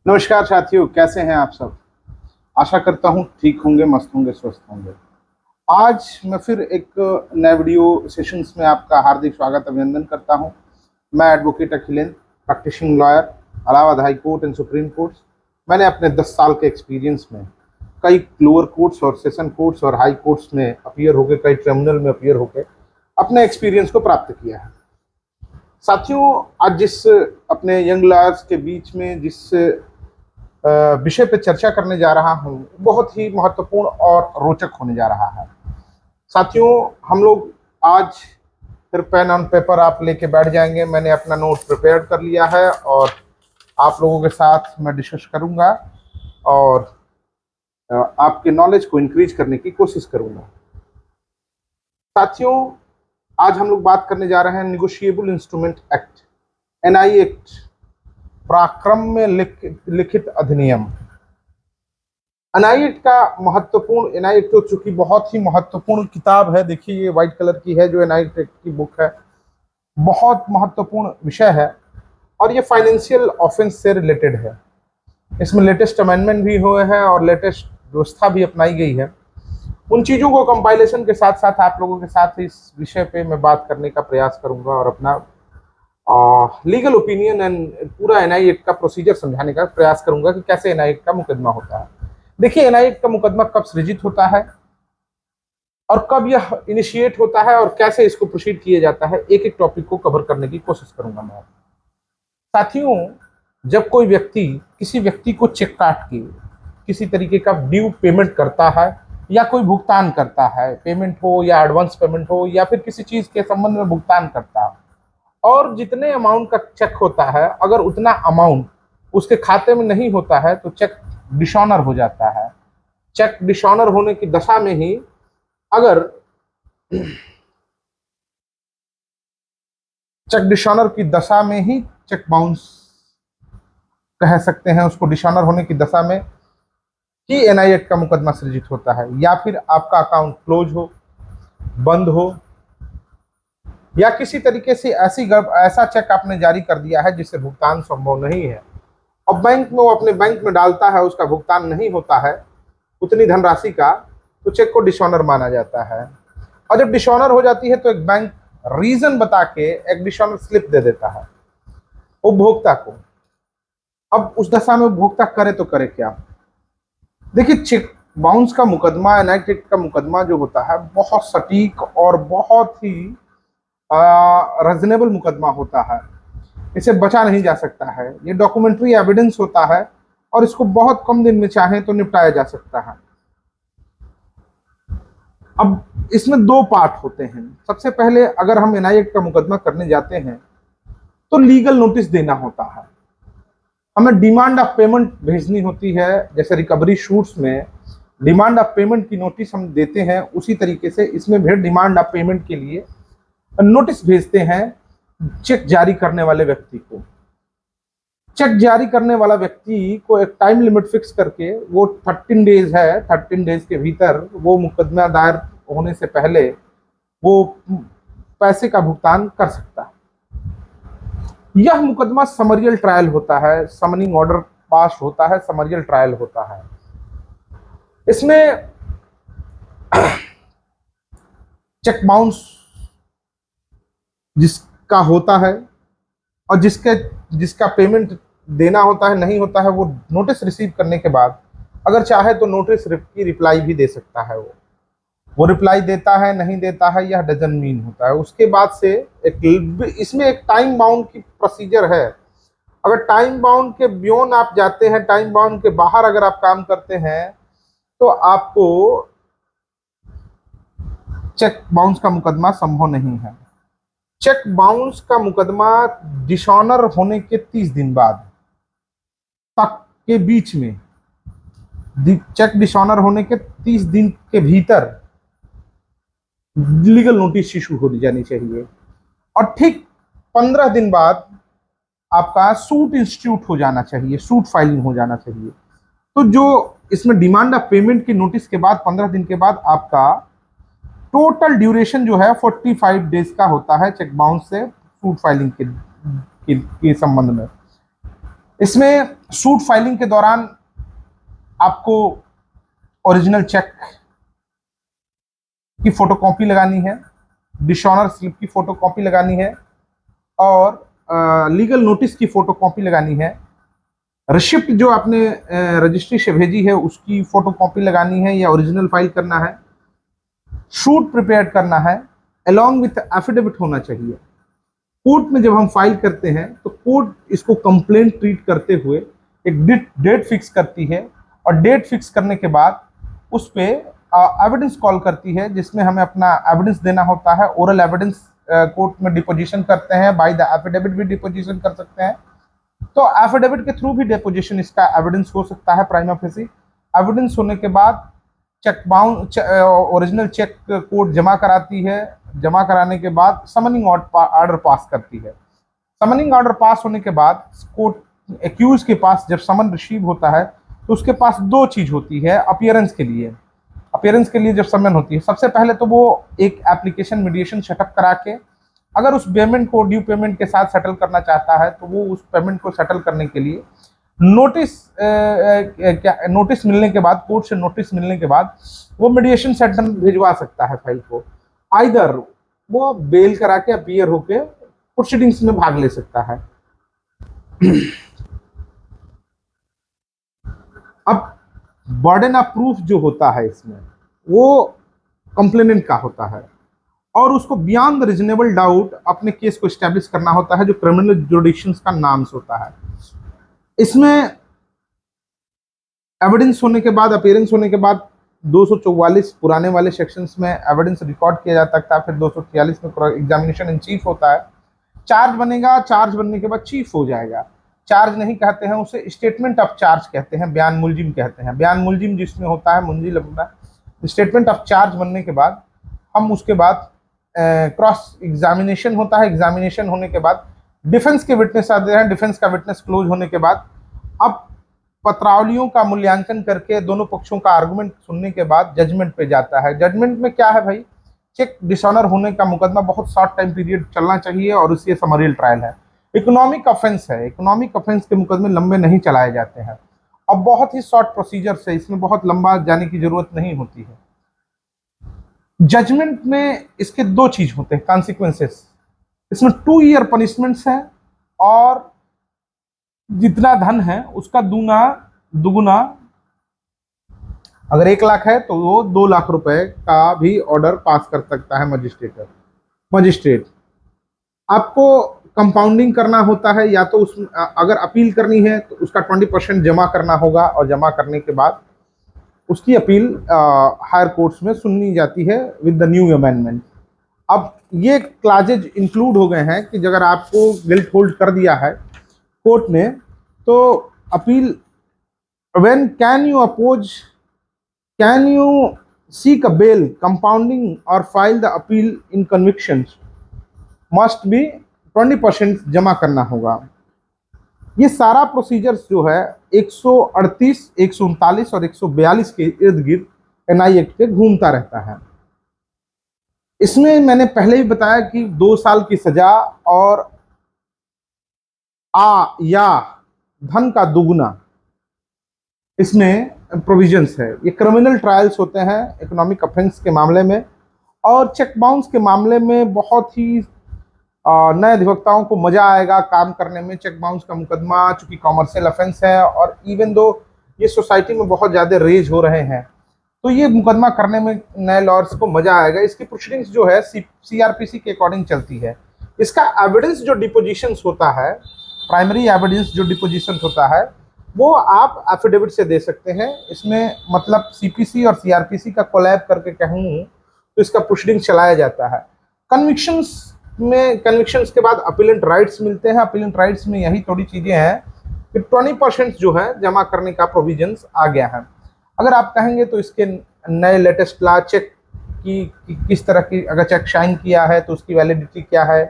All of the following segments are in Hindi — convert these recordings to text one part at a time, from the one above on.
नमस्कार साथियों, कैसे हैं आप सब। आशा करता हूं ठीक होंगे, मस्त होंगे, स्वस्थ होंगे। आज मैं फिर एक नए वीडियो सेशंस में आपका हार्दिक स्वागत अभिनंदन करता हूं। मैं advocate Akhilendra, practising lawyer, Allahabad high court and supreme court. मैंने अपने 10 साल के एक्सपीरियंस में कई लोअर कोर्ट्स और सेशन कोर्ट्स और हाई कोर्ट्स में अपीयर होकर, कई ट्रिब्यूनल में अपीयर होकर अपने एक्सपीरियंस को प्राप्त किया है। साथियों, आज जिस अपने यंग लॉयर्स के बीच में जिस विषय पे चर्चा करने जा रहा हूं, बहुत ही महत्वपूर्ण और रोचक होने जा रहा है। साथियों, हम लोग आज फिर पेन ऑन पेपर आप लेके बैठ जाएंगे। मैंने अपना नोट प्रिपेयर कर लिया है और आप लोगों के साथ मैं डिस्कस करूंगा और आपके नॉलेज को इंक्रीज करने की कोशिश करूंगा। साथियों, आज हम लोग बात करने जा रहे हैं negotiable instrument act, NI act, पराक्रम में लिखित अधिनियम। एनआई एक्ट का महत्वपूर्ण, एनआई एक्ट तो चूंकि बहुत ही महत्वपूर्ण किताब है। देखिए, ये व्हाइट कलर की है जो एनआई एक्ट की बुक है। बहुत महत्वपूर्ण विषय है और ये फाइनेंशियल ऑफेंस से रिलेटेड है। इसमें लेटेस्ट अमेंडमेंट भी हुए हैं और लेटेस्ट व्यवस्था भी अपनाई गई है। उन चीज़ों को कंपाइलेशन के साथ साथ आप लोगों के साथ इस विषय पे मैं बात करने का प्रयास करूंगा और अपना लीगल ओपिनियन एंड पूरा एनआई एक्ट का प्रोसीजर समझाने का प्रयास करूंगा कि कैसे एनआई एक्ट का मुकदमा होता है। देखिए, एनआई एक्ट का मुकदमा कब सृजित होता है और कब यह इनिशिएट होता है और कैसे इसको प्रोसीड किया जाता है, एक एक टॉपिक को कवर करने की कोशिश करूंगा मैं। साथियों, जब कोई व्यक्ति किसी व्यक्ति को चेक काट के किसी तरीके का ड्यू पेमेंट करता है या कोई भुगतान करता है, पेमेंट हो या एडवांस पेमेंट हो या फिर किसी चीज के संबंध में भुगतान करता है, और जितने अमाउंट का चेक होता है, अगर उतना अमाउंट उसके खाते में नहीं होता है तो चेक डिसऑनर हो जाता है। चेक डिसऑनर होने की दशा में ही, अगर चेक डिसऑनर की दशा में ही चेक बाउंस कह सकते हैं उसको, डिसऑनर होने की दशा में ही एनआई एक्ट का मुकदमा सृजित होता है। या फिर आपका अकाउंट क्लोज हो, बंद हो, या किसी तरीके से ऐसा चेक आपने जारी कर दिया है जिससे भुगतान संभव नहीं है, अब बैंक में वो अपने बैंक में डालता है, उसका भुगतान नहीं होता है उतनी धनराशि का, तो चेक को डिसऑनर माना जाता है। और जब डिसऑनर हो जाती है तो एक बैंक रीजन बता के एक डिसऑनर स्लिप दे देता है उपभोक्ता को। अब उस दशा में उपभोक्ता करे तो करे क्या। देखिए, चेक बाउंस का मुकदमा, एनआई एक्ट का मुकदमा जो होता है, बहुत सटीक और बहुत ही रीजनेबल मुकदमा होता है। इसे बचा नहीं जा सकता है। ये डॉक्यूमेंट्री एविडेंस होता है और इसको बहुत कम दिन में चाहे तो निपटाया जा सकता है। अब इसमें दो पार्ट होते हैं। सबसे पहले, अगर हम एनआई एक्ट का मुकदमा करने जाते हैं तो लीगल नोटिस देना होता है, हमें डिमांड ऑफ पेमेंट भेजनी होती है। जैसे रिकवरी शूट्स में डिमांड ऑफ पेमेंट की नोटिस हम देते हैं, उसी तरीके से इसमें भी डिमांड ऑफ पेमेंट के लिए नोटिस भेजते हैं चेक जारी करने वाले व्यक्ति को। चेक जारी करने वाला व्यक्ति को एक टाइम लिमिट फिक्स करके, वो 13 डेज है, 13 डेज के भीतर वो मुकदमा दायर होने से पहले वो पैसे का भुगतान कर सकता है। यह मुकदमा समरियल ट्रायल होता है, समनिंग ऑर्डर पास होता है, समरियल ट्रायल होता है। इसमें चेक बाउंस जिसका होता है और जिसका पेमेंट देना होता है नहीं होता है, वो नोटिस रिसीव करने के बाद अगर चाहे तो नोटिस की रिप्लाई भी दे सकता है। वो रिप्लाई देता है नहीं देता है, यह डजंट मीन होता है। उसके बाद से इसमें एक टाइम बाउंड की प्रोसीजर है। अगर टाइम बाउंड के बियॉन्ड आप जाते हैं, टाइम बाउंड के बाहर अगर आप काम करते हैं, तो आपको चेक बाउंस का मुकदमा संभव नहीं है। चेक बाउंस का मुकदमा डिसऑनर होने के 30 दिन बाद तक के बीच में, चेक डिसऑनर होने के 30 दिन के भीतर लीगल नोटिस इशू हो जानी चाहिए और ठीक 15 दिन बाद आपका सूट इंस्टीट्यूट हो जाना चाहिए, सूट फाइलिंग हो जाना चाहिए। तो जो इसमें डिमांड ऑफ पेमेंट की नोटिस के बाद 15 दिन के बाद आपका टोटल ड्यूरेशन जो है 45 डेज का होता है चेक बाउंस से सूट फाइलिंग के संबंध में। इसमें सूट फाइलिंग के दौरान आपको ओरिजिनल चेक की फोटोकॉपी लगानी है, डिसऑनर स्लिप की फोटोकॉपी लगानी है और लीगल नोटिस की फोटोकॉपी लगानी है। रिसिप्ट जो आपने रजिस्ट्री से भेजी है उसकी फोटोकॉपी लगानी है या ओरिजिनल फाइल करना है। शूट प्रिपेयर करना है, अलॉन्ग विथ एफिडेविट होना चाहिए। कोर्ट में जब हम फाइल करते हैं तो कोर्ट इसको कंप्लेंट ट्रीट करते हुए एक डेट फिक्स करती है और डेट फिक्स करने के बाद उस पर एविडेंस कॉल करती है, जिसमें हमें अपना एविडेंस देना होता है। ओरल एविडेंस कोर्ट में डिपोजिशन करते हैं, बाय द एफिडेविट भी डिपोजिशन कर सकते हैं। तो एफिडेविट के थ्रू भी डिपोजिशन इसका एविडेंस हो सकता है प्राइमा फेसी। एविडेंस होने के बाद cheque bound original cheque court जमा कराती है। जमा कराने के बाद समनिंग ऑर्डर पास करती है। समनिंग ऑर्डर पास होने के बाद कोर्ट एक्यूज के पास जब समन रिसीव होता है तो उसके पास दो चीज होती है अपीयरेंस के लिए। अपीयरेंस के लिए जब समन होती है, सबसे पहले तो वो एक एप्लीकेशन मीडिएशन सेटअप करा के अगर उस पेमेंट को ड्यू पेमेंट के साथ सेटल करना चाहता है तो वो उस पेमेंट को सेटल करने के लिए नोटिस मिलने के बाद, कोर्ट से नोटिस मिलने के बाद वो मीडिएशन सेटल भिजवा सकता है फाइल को। आइदर वो बेल करा के अपीयर होके प्रोसीडिंग्स में भाग ले सकता है। अब बर्डन ऑफ प्रूफ जो होता है इसमें वो कंप्लेनेंट का होता है और उसको बियॉन्ड रीजनेबल डाउट अपने केस को एस्टेब्लिश करना होता है, जो क्रिमिनल जुडिक्शंस का नाम्स होता है। इसमें एविडेंस होने के बाद, अपीयरेंस होने के बाद 244 पुराने वाले सेक्शंस में एविडेंस रिकॉर्ड किया जा सकता है। फिर 246 में एग्जामिनेशन इन चीफ होता है। चार्ज बनेगा, चार्ज बनने के बाद चीफ हो जाएगा। चार्ज नहीं कहते हैं उसे, स्टेटमेंट ऑफ चार्ज कहते हैं, बयान मुलजिम कहते हैं। बयान मुलजिम जिसमें होता है मुंजिल अपना। स्टेटमेंट ऑफ चार्ज बनने के बाद हम उसके बाद क्रॉस एग्जामिनेशन होता है। एग्जामिनेशन होने के बाद डिफेंस के विटनेस आते हैं। डिफेंस का विटनेस क्लोज होने के बाद अब पत्रावलियों का मूल्यांकन करके दोनों पक्षों का आर्गुमेंट सुनने के बाद जजमेंट पे जाता है। जजमेंट में क्या है भाई, चेक डिसऑनर होने का मुकदमा बहुत शॉर्ट टाइम पीरियड चलना चाहिए और उससे समरियल ट्रायल है। इकोनॉमिक ऑफेंस है, इकोनॉमिक ऑफेंस के मुकदमे लंबे नहीं चलाए जाते हैं और बहुत ही शॉर्ट प्रोसीजर से, इसमें बहुत लंबा जाने की जरूरत नहीं होती है। जजमेंट में इसके दो चीज होते हैं कॉन्सिक्वेंसेस। इसमें 2 ईयर पनिशमेंट्स हैं और जितना धन है उसका दुगुना, अगर 1 लाख है तो वो 2 लाख रुपए का भी ऑर्डर पास कर सकता है मजिस्ट्रेट। आपको कंपाउंडिंग करना होता है, या तो उस अगर अपील करनी है तो उसका 20% जमा करना होगा और जमा करने के बाद उसकी अपील हायर कोर्ट्स में सुननी जाती है विद द न्यू अमेंडमेंट। अब ये क्लाजेज इंक्लूड हो गए हैं कि अगर आपको गिल्ट होल्ड कर दिया है कोर्ट ने तो appeal, when can you seek a bail compounding और file the appeal in convictions must be 20% जमा करना होगा। ये सारा प्रोसीजर्स जो है 138, 139 और 142 के इर्द गिर्द एनआई एक्ट के घूमता रहता है। इसमें मैंने पहले ही बताया कि 2 साल की सजा और या धन का दुगुना इसमें प्रोविजंस है। ये क्रिमिनल ट्रायल्स होते हैं इकोनॉमिक ऑफेंस के मामले में, और चेक बाउंस के मामले में बहुत ही नए अधिवक्ताओं को मजा आएगा काम करने में। चेक बाउंस का मुकदमा चूंकि कॉमर्शियल ऑफेंस है और इवन दो ये सोसाइटी में बहुत ज़्यादा रेज हो रहे हैं, तो ये मुकदमा करने में नए लॉयर्स को मजा आएगा। इसकी प्रोसीडिंग्स जो है सीआरपीसी के अकॉर्डिंग चलती है। इसका एविडेंस जो डिपोजिशन होता है, प्राइमरी एविडेंस जो डिपोजिशन होता है, वो आप एफिडेविट से दे सकते हैं। इसमें मतलब सीपीसी और सीआरपीसी का कोलैब करके कहूँ तो इसका प्रोसीडिंग चलाया जाता है। कन्विक्शंस के बाद अपीलेंट राइट्स मिलते हैं। अपीलेंट राइट्स में यही थोड़ी चीज़ें हैं कि 20% जो है जमा करने का प्रोविजंस आ गया है। अगर आप कहेंगे तो इसके नए लेटेस्ट लॉ चेक की किस तरह की, अगर चेक साइन किया है तो उसकी वैलिडिटी क्या है,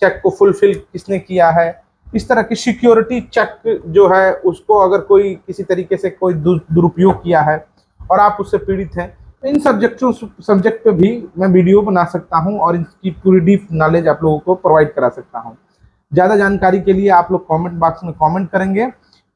चेक को फुलफिल किसने किया है, इस तरह की सिक्योरिटी चेक जो है उसको अगर कोई किसी तरीके से कोई दुरुपयोग किया है और आप उससे पीड़ित हैं, तो इन सब्जेक्ट पे भी मैं वीडियो बना सकता हूं और इसकी पूरी डीप नॉलेज आप लोगों को प्रोवाइड करा सकता हूं। ज़्यादा जानकारी के लिए आप लोग कमेंट बॉक्स में कमेंट करेंगे।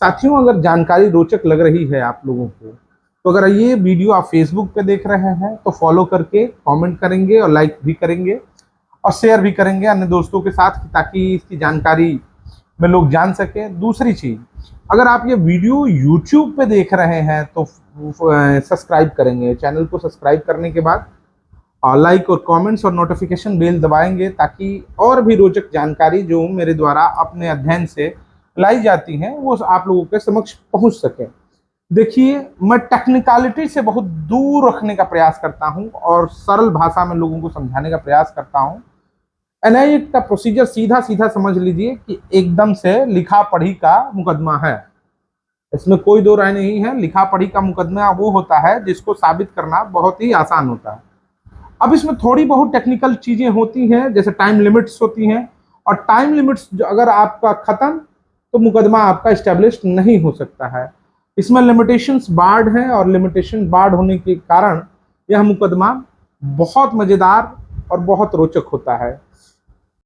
साथियों, अगर जानकारी रोचक लग रही है आप लोगों को, तो अगर ये वीडियो आप फेसबुक पे देख रहे हैं तो फॉलो करके कमेंट करेंगे और लाइक भी करेंगे और शेयर भी करेंगे अन्य दोस्तों के साथ, ताकि इसकी जानकारी में लोग जान सकें। दूसरी चीज़, अगर आप ये वीडियो यूट्यूब पे देख रहे हैं तो सब्सक्राइब करेंगे। चैनल को सब्सक्राइब करने के बाद लाइक और कमेंट्स और नोटिफिकेशन बेल दबाएंगे, ताकि और भी रोचक जानकारी जो मेरे द्वारा अपने अध्ययन से लाई जाती हैं वो आप लोगों के समक्ष पहुंच सके। देखिए, मैं टेक्निकलिटी से बहुत दूर रखने का प्रयास करता हूं और सरल भाषा में लोगों को समझाने का प्रयास करता हूं। एनआईए का प्रोसीजर सीधा सीधा समझ लीजिए कि एकदम से लिखा पढ़ी का मुकदमा है। इसमें कोई दो राय नहीं है। लिखा पढ़ी का मुकदमा वो होता है जिसको साबित करना बहुत ही आसान होता है। अब इसमें थोड़ी बहुत टेक्निकल चीजें होती हैं, जैसे टाइम लिमिट्स होती हैं, और टाइम लिमिट्स अगर आपका खत्म तो मुकदमा आपका एस्टेब्लिश नहीं हो सकता है। इसमें लिमिटेशंस बार्ड हैं और लिमिटेशन बार्ड होने के कारण यह मुकदमा बहुत मजेदार और बहुत रोचक होता है।